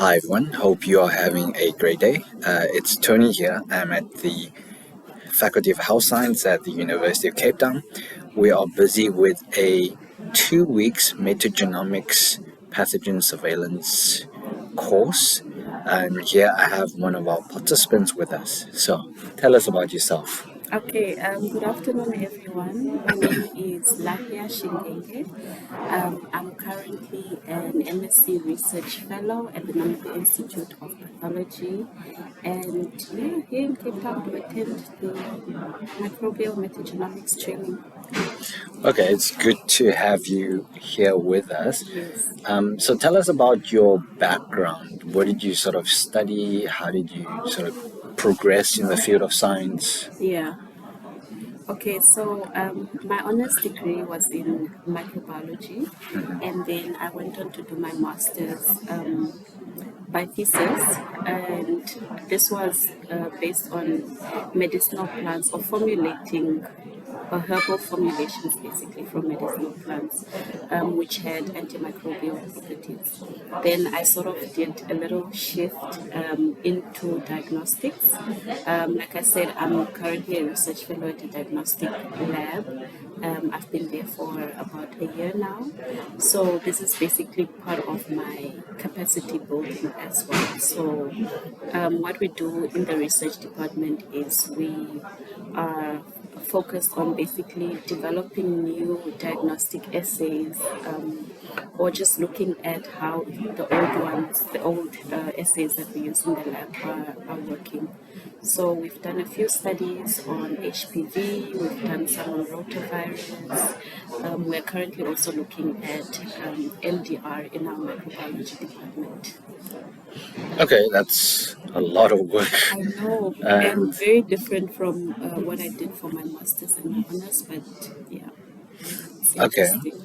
Hi everyone, hope you are having a great day. It's Tony here. I'm at the Faculty of Health Science at the University of Cape Town. We are busy with a 2 weeks metagenomics pathogen surveillance course. And here I have one of our participants with us. So tell us about yourself. Okay, good afternoon, everyone. My name is Lahja Shingenge. I'm currently an MSc Research Fellow at the Namibia Institute of Pathology, and here in Cape Town to attend the microbial metagenomics training. Okay, it's good to have you here with us. Yes. So tell us about your background. What did you sort of study? How did you sort of progress in the field of science? Yeah. Okay, so my honors degree was in microbiology, and then I went on to do my master's by thesis, and this was based on medicinal plants or formulating or herbal formulations basically from medicinal plants, which had antimicrobial properties. Then I sort of did a little shift into diagnostics. Like I said, I'm currently a research fellow at a diagnostic lab. I've been there for about a year now. So this is basically part of my capacity building as well. So what we do in the research department is we are focused on basically developing new diagnostic assays, or just looking at how the old assays that we use in the lab are working. So we've done a few studies on HPV, we've done some on rotavirus. We're currently also looking at MDR in our microbiology department. Okay, that's a lot of work. I know, And and very different from what I did for my master's and my honors, but yeah, it's okay, interesting.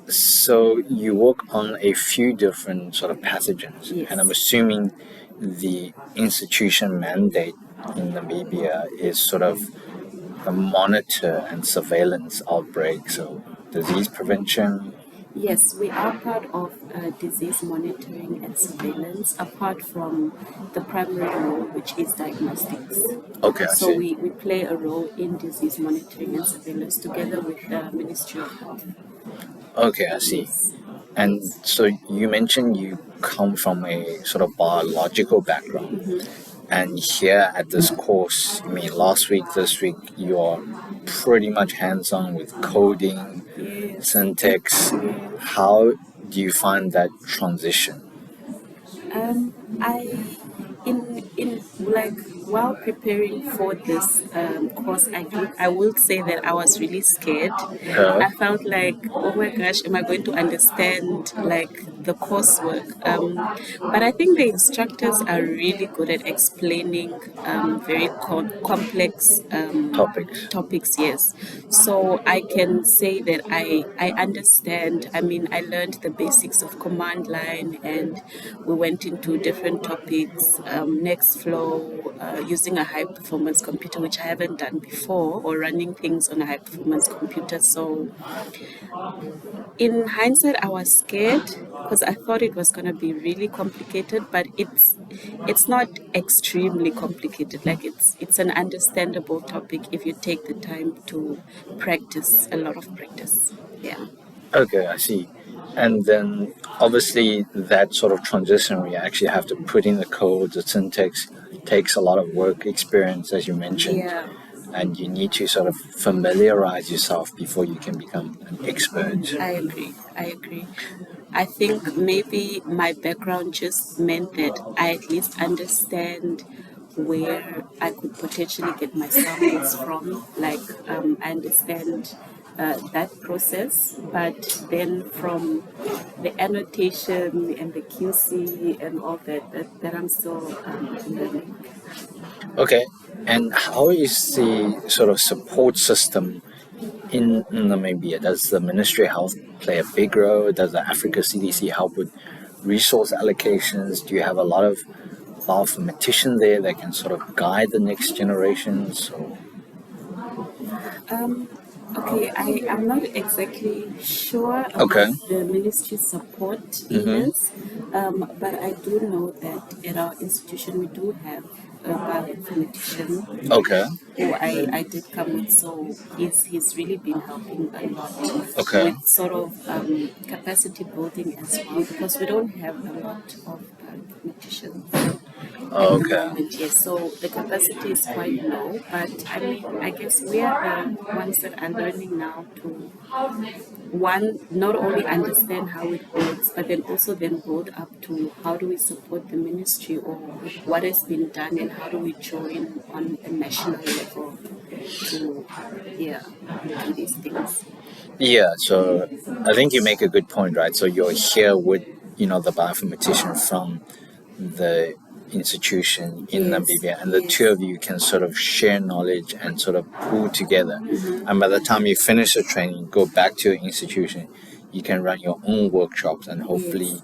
so you work on a few different sort of pathogens, and I'm Yes. assuming the institution mandate in Namibia is sort of a monitor and surveillance outbreak, so disease prevention. Yes, we are part of disease monitoring and surveillance, apart from the primary role, which is diagnostics. Okay, I So see. we play a role in disease monitoring and surveillance together with the Ministry of Health. Okay, I see. Yes. And so you mentioned you come from a sort of biological background. And here at this course, I mean, last week, this week, you're pretty much hands on with coding, Yes. syntax. Yes. How do you find that transition? I in like while preparing for this course, I will say that I was really scared. Uh, I felt like, oh my gosh, am I going to understand like the coursework? But I think the instructors are really good at explaining very complex Topics. topics. Yes, so I can say that I understand. I mean, I learned the basics of command line, and we went into different topics, next flow, using a high performance computer, which I haven't done before, or running things on a high performance computer. So in hindsight, I was scared because I thought it was going to be really complicated, but it's not extremely complicated. Like it's an understandable topic if you take the time to practice, a lot of practice. Yeah. Okay, I see. And then obviously that sort of transition where you actually have to put in the code, the syntax takes a lot of work experience, as you mentioned, Yeah, and you need to sort of familiarize yourself before you can become an expert. I agree. I agree. I think maybe my background just meant that I at least understand where I could potentially get my samples from. Like, I understand that process, but then from the annotation and the QC and all that I'm still learning. Okay, and how is the sort of support system in Namibia? Does the Ministry of Health play a big role? Does the Africa CDC help with resource allocations? Do you have a lot of bioinformaticians there that can sort of guide the next generations? Or, Um, okay, I'm not exactly sure about okay. the ministry support in Mm-hmm. this. But I do know that at our institution we do have a bioinformatician Okay. who I did come with, so he's really been helping a lot Okay. with sort of capacity building as well, because we don't have a lot of bioinformaticians at the Okay. moment. Yes, so the capacity is quite low, but I mean, I guess we are the ones that are learning now to one, not only understand how it works, but then also then build up to how do we support the ministry, or what has been done, and how do we join on a national level to, yeah, do these things. Yeah, so I think you make a good point, right? So you're here with, the bioinformatician from the institution in Yes, Namibia, and the two yes. of you can sort of share knowledge and sort of pool together. And by the time you finish the training, go back to your institution, you can run your own workshops and hopefully Yes,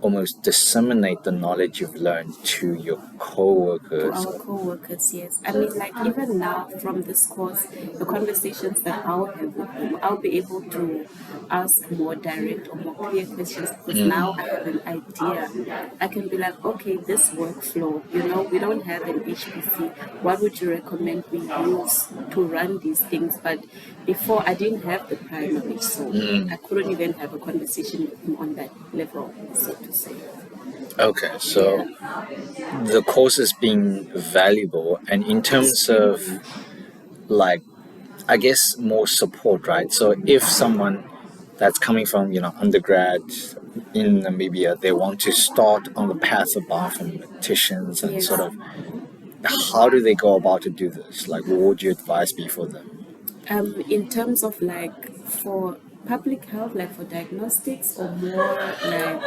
almost disseminate the knowledge you've learned to your to co-workers. our co-workers. Yes, I mean, like even now from this course, the conversations that I'll have with them, I'll be able to ask more direct or more clear questions, because now I have an idea. I can be like, okay, this workflow, we don't have an HPC. What would you recommend we use to run these things? But before, I didn't have the prior knowledge, so I couldn't even have a conversation with him on that level, so to say. Okay, Yeah, so the course is being valuable, and in terms of extremely. like, I guess more support, right? So if someone that's coming from undergrad in Namibia, they want to start on the path of bioinformaticians, and Yes. sort of how do they go about to do this? Like, what would your advice be for them? In terms of like for public health, like for diagnostics, or more like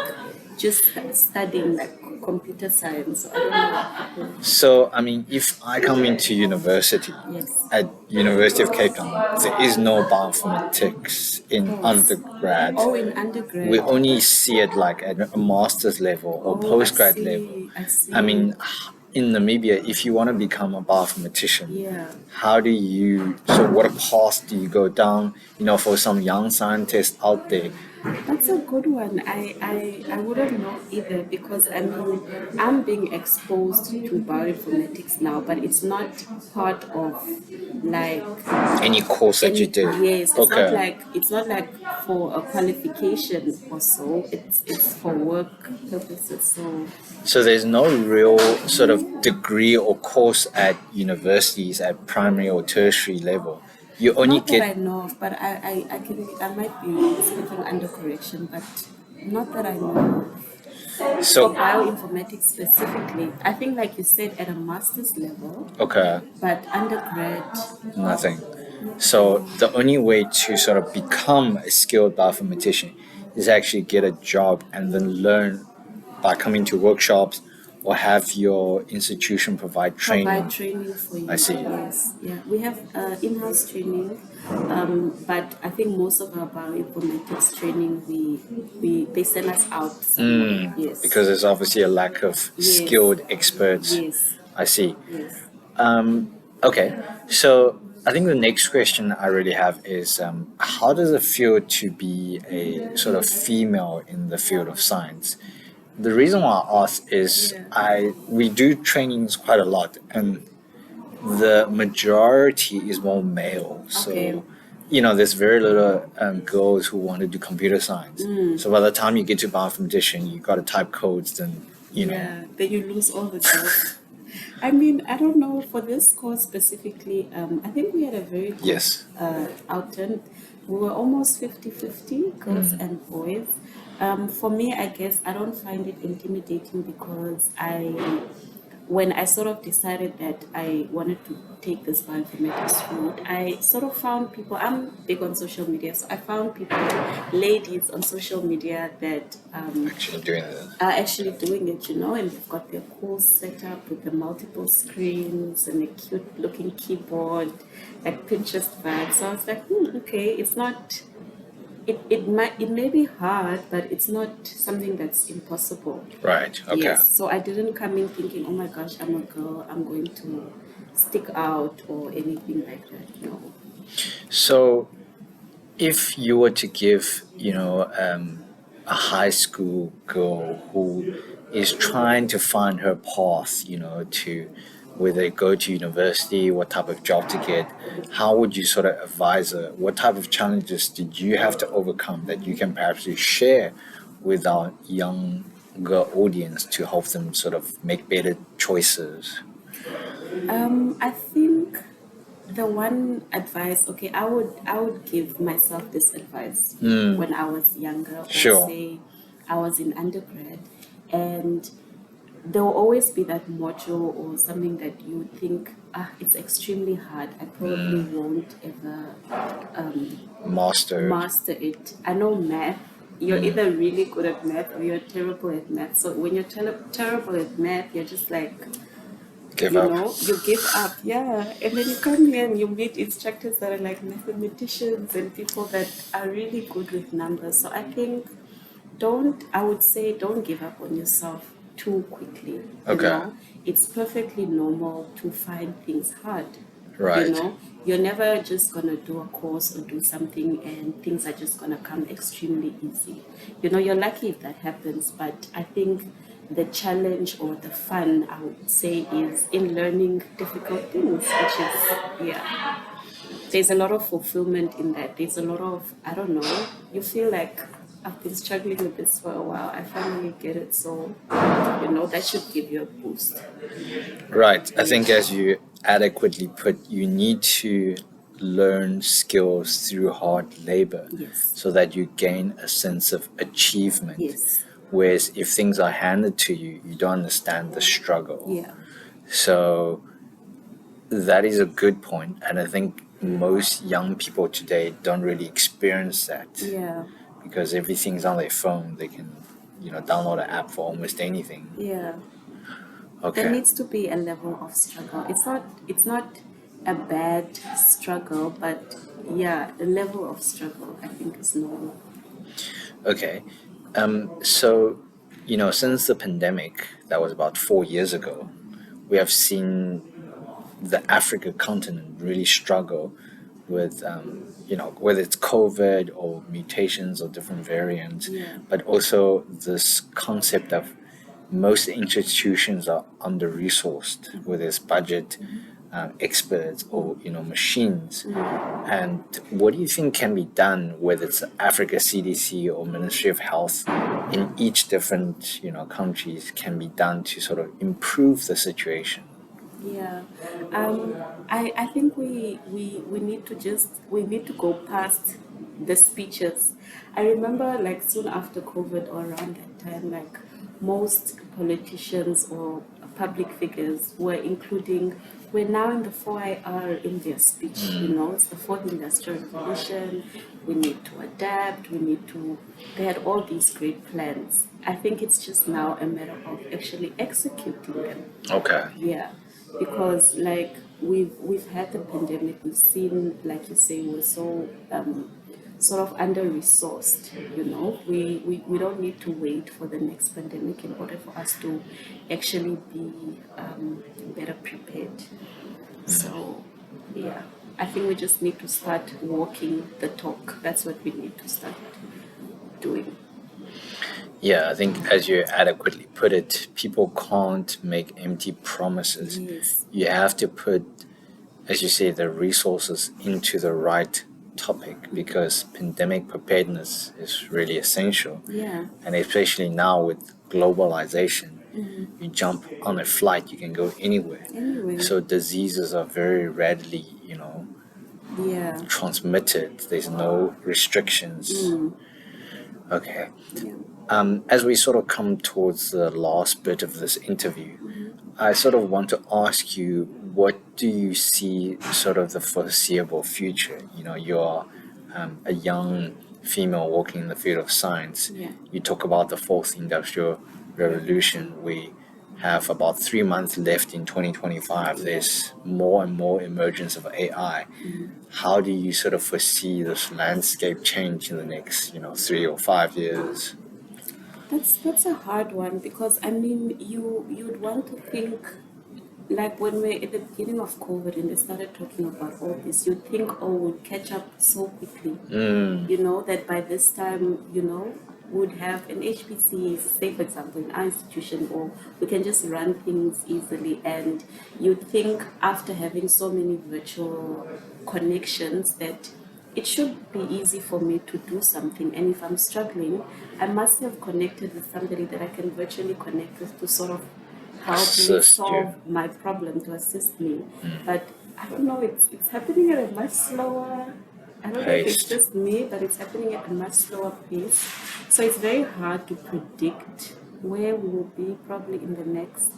just studying like computer science. I don't know what people. So, I mean, if I come into university Yes. at University of Cape Town, there is no bioinformatics in Oh, undergrad. oh, in We undergrad. only see it like at a master's level or Oh, I postgrad level. see. I I see. mean, in Namibia, if you want to become a bioinformatician, Yeah. how do you, so what path do you go down, for some young scientists out there? That's a good one. I wouldn't know either, because I mean I'm being exposed to bioinformatics now, but it's not part of like Any course that you any, did? yes, Okay. it's not like for a qualification or so. It's for work purposes. So So there's no real sort of degree or course at universities at primary or tertiary level. You only not that get. I know of, but I might be speaking under correction, but not that I know of. For So, bioinformatics specifically, I think, like you said, at a master's level, okay, but undergrad, nothing. not So sure. the only way to sort of become a skilled bioinformatician is actually get a job and then learn by coming to workshops or have your institution provide Provide training. training for I you. see. Yes, yeah. We have in-house training, but I think most of our bioinformatics training, we they send us out somewhere. Yes, Because there's obviously a lack of yes, skilled experts. yes, I see. yes. Okay, so I think the next question I really have is how does it feel to be a sort of female in the field of science? The reason why I ask is Yeah. we do trainings quite a lot, and the majority is more male. Okay. So, there's very little girls who want to do computer science. So by the time you get to bioinformatician, you got to type codes, then Yeah, then you lose all the girls. I mean, I don't know for this course specifically. I think we had a very good yes. outturn. We were almost 50-50, girls and boys. For me, I guess I don't find it intimidating, because when I sort of decided that I wanted to take this bioinformatics route, I sort of found people. I'm big on social media, so I found people, ladies on social media, that Actually doing it. are actually doing it, and they've got their cool setup with the multiple screens and a cute looking keyboard, like Pinterest vibes. So I was like, okay, it's not. It may be hard, but it's not something that's impossible. Right. Okay. Yes. So I didn't come in thinking, oh my gosh, I'm a girl, I'm going to stick out or anything like that. No. So if you were to give, a high school girl who is trying to find her path, to whether go to university, what type of job to get, how would you sort of advise her? What type of challenges did you have to overcome that you can perhaps share with our younger audience to help them sort of make better choices? I think the one advice, okay, I would give myself this advice when I was younger, or Sure. say I was in undergrad, and there will always be that module or something that you think, it's extremely hard. I probably won't ever Mastered. master it. I know math. You're either really good at math or you're terrible at math. So when you're terrible at math, you're just like, Give up. you give up. Yeah. And then you come here and you meet instructors that are like mathematicians and people that are really good with numbers. So I think I would say don't give up on yourself too quickly. Okay. It's perfectly normal to find things hard. Right. You're never just gonna do a course or do something and things are just gonna come extremely easy. You're lucky if that happens, but I think the challenge or the fun, I would say, is in learning difficult things, which is, yeah, there's a lot of fulfillment in that. There's a lot of, I don't know, you feel like I've been struggling with this for a while. I finally get it. So, that should give you a boost. Right. I think, as you adequately put, you need to learn skills through hard labor Yes. so that you gain a sense of achievement. Yes. Whereas if things are handed to you, you don't understand the struggle. Yeah. So that is a good point, and I think most young people today don't really experience that Yeah. because everything's on their phone. They can, download an app for almost anything. Yeah. There Okay. needs to be a level of struggle. It's not a bad struggle, but yeah, the level of struggle I think is normal. Okay. So, since the pandemic, that was about 4 years ago, we have seen the Africa continent really struggle with, whether it's COVID or mutations or different variants, Yeah. but also this concept of most institutions are under resourced, whether it's budget, experts, or machines. And what do you think can be done, whether it's Africa CDC or Ministry of Health, in each different countries, can be done to sort of improve the situation? Yeah, I think we need to go past the speeches. I remember like soon after COVID or around that time, like most politicians or public figures were including, we're now in the 4IR in their speech. It's the fourth industrial revolution. We need to adapt. They had all these great plans. I think it's just now a matter of actually executing them. Okay. Yeah, because like we've had the pandemic, we've seen, like you say, we're so sort of under resourced. We don't need to wait for the next pandemic in order for us to actually be better prepared. So yeah, I think we just need to start walking the talk. That's what we need to start doing. Yeah, I think, as you adequately put it, people can't make empty promises. Yes. You have to put, as you say, the resources into the right topic, because pandemic preparedness is really essential. Yeah. And especially now with globalization, you jump on a flight, you can go anywhere. Anyway. So diseases are very readily, Yeah. transmitted. There's no restrictions. Okay. Yeah. As we sort of come towards the last bit of this interview, I sort of want to ask you, what do you see sort of the foreseeable future? You're a young female working in the field of science. Yeah. You talk about the fourth industrial revolution. We have about 3 months left in 2025. There's more and more emergence of AI. How do you sort of foresee this landscape change in the next, 3 or 5 years? That's a hard one, because I mean you'd want to think, like when we're at the beginning of COVID and they started talking about all this, you'd think, oh, we'll catch up so quickly. That by this time, would have an HPC, say for example, in our institution, or we can just run things easily. And you'd think after having so many virtual connections that it should be easy for me to do something. And if I'm struggling, I must have connected with somebody that I can virtually connect with to sort of help me Assist you. solve my problem, to assist me. But I don't know, it's happening at a much slower. I don't know if it's Paced. just me, but it's happening at a much slower pace. So it's very hard to predict where we will be probably in the next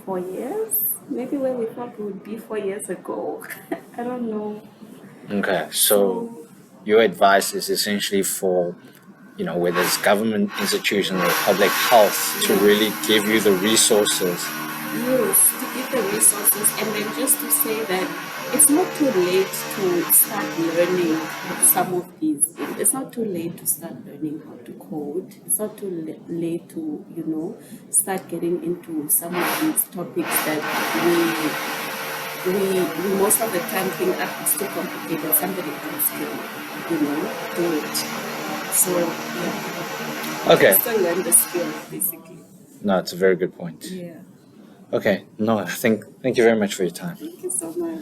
4 years. Maybe where we thought we would be 4 years ago. I don't know. Okay, so So your advice is essentially for, whether it's government institutions or public health, to really give you the resources. yes, to give the resources, and then just to say that it's not too late to start learning some of these. It's not too late to start learning how to code. It's not too late to, start getting into some of these topics that we most of the time think that it's too complicated. Somebody else can, do it. So yeah, Okay, still learn the skill basically. no, it's a very good point. Yeah. Okay, no, thank you very much for your time. Thank you so much.